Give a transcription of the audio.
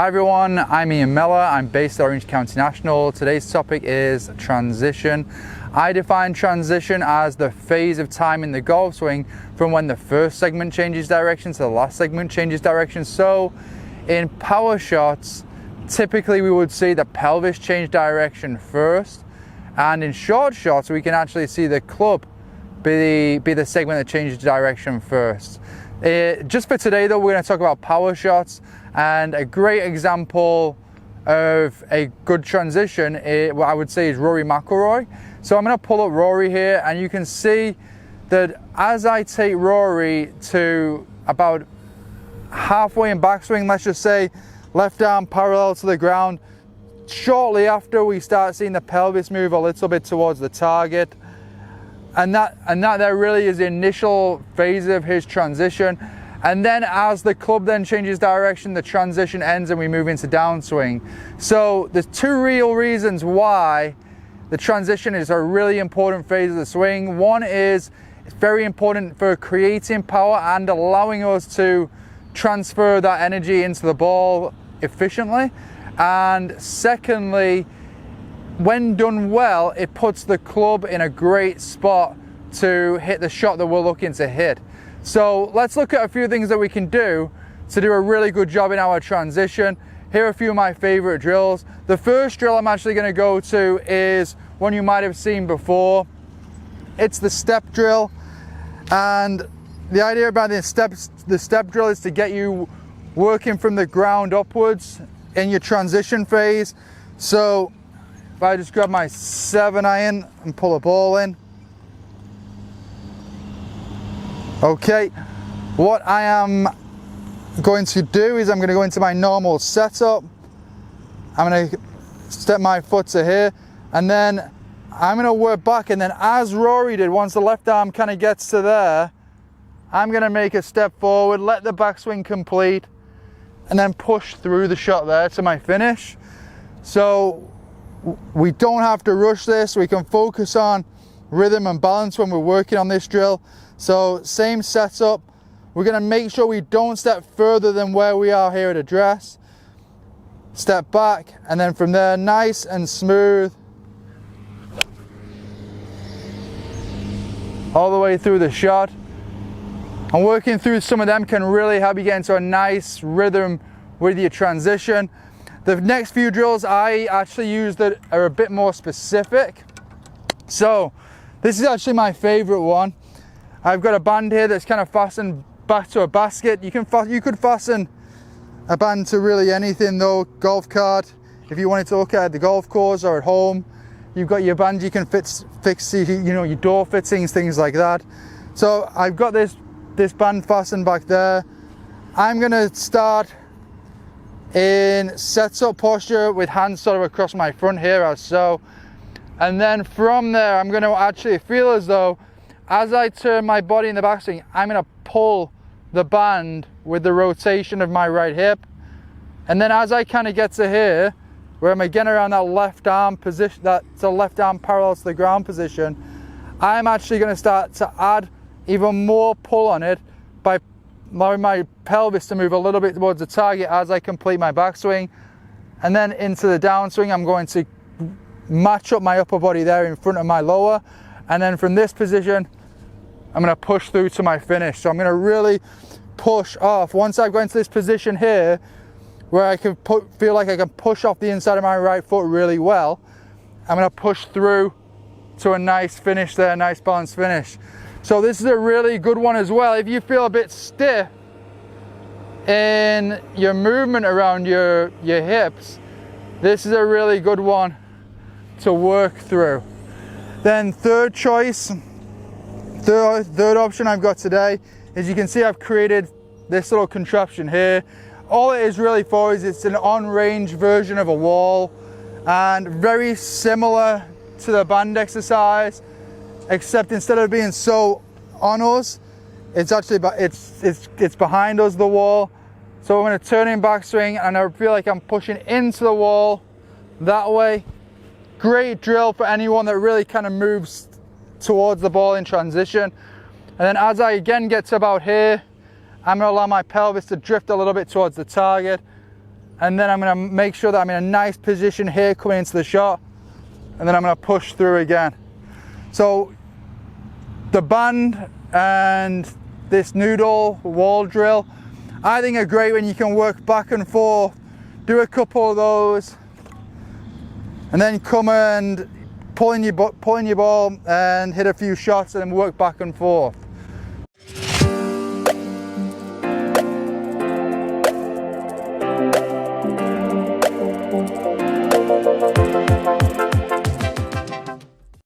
Hi everyone, I'm Ian Mellor. I'm based at Orange County National. Today's topic is transition. I define transition as the phase of time in the golf swing from when the first segment changes direction to the last segment changes direction. So in power shots, typically we would see the pelvis change direction first, and in short shots we can actually see the club be the segment that changes direction first. Just for today though, we're going to talk about power shots, and a great example of a good transition, what I would say, is Rory McIlroy. So I'm going to pull up Rory here, and you can see that as I take Rory to about halfway in backswing, let's just say left arm parallel to the ground, shortly after we start seeing the pelvis move a little bit towards the target, and that there really is the initial phase of his transition. And then as the club then changes direction, the transition ends and we move into downswing. So there's two real reasons why the transition is a really important phase of the swing. One is it's very important for creating power and allowing us to transfer that energy into the ball efficiently. And secondly, when done well, it puts the club in a great spot to hit the shot that we're looking to hit. So let's look at a few things that we can do to do a really good job in our transition. Here are a few of my favorite drills. The first drill I'm actually going to go to is one you might have seen before. It's the step drill, and the idea about the step drill is to get you working from the ground upwards in your transition phase. So if I just grab my 7-iron and pull a ball in. Okay, what I am going to do is I'm going to go into my normal setup. I'm going to step my foot to here, and then I'm going to work back, and then as Rory did, once the left arm kind of gets to there, I'm going to make a step forward, let the backswing complete, and then push through the shot there to my finish. So we don't have to rush this. We can focus on rhythm and balance when we're working on this drill. So same setup, we're going to make sure we don't step further than where we are here at address. Step back, and then from there, nice and smooth, all the way through the shot. And working through some of them can really help you get into a nice rhythm with your transition. The next few drills I actually use that are a bit more specific. So this is actually my favorite one. I've got a band here that's kind of fastened back to a basket. You could fasten a band to really anything though. Golf cart, if you wanted to look at the golf course or at home, you've got your band. You can fix your door fittings, things like that. So I've got this band fastened back there. I'm gonna start in setup posture with hands sort of across my front here as so, and then from there I'm going to actually feel as though as I turn my body in the backswing, I'm going to pull the band with the rotation of my right hip, and then as I kind of get to here where I'm again around that left arm position, that's the left arm parallel to the ground position, I'm actually going to start to add even more pull on it by allowing my pelvis to move a little bit towards the target as I complete my backswing. And then into the downswing, I'm going to match up my upper body there in front of my lower, and then from this position I'm going to push through to my finish. So I'm going to really push off. Once I've got into this position here where I can feel like I can push off the inside of my right foot really well, I'm going to push through to a nice finish there, nice balanced finish. So this is a really good one as well. If you feel a bit stiff in your movement around your hips, this is a really good one to work through. Then third option I've got today is, you can see I've created this little contraption here. All it is really for is it's an on-range version of a wall, and very similar to the band exercise, except instead of being so on us, it's actually it's behind us, the wall. So I'm going to turn in backswing, and I feel like I'm pushing into the wall that way. Great drill for anyone that really kind of moves towards the ball in transition. And then as I again get to about here, I'm going to allow my pelvis to drift a little bit towards the target, and then I'm going to make sure that I'm in a nice position here coming into the shot, and then I'm going to push through again. So the band and this noodle wall drill, I think are great when you can work back and forth, do a couple of those, and then come and pull in your ball and hit a few shots and then work back and forth.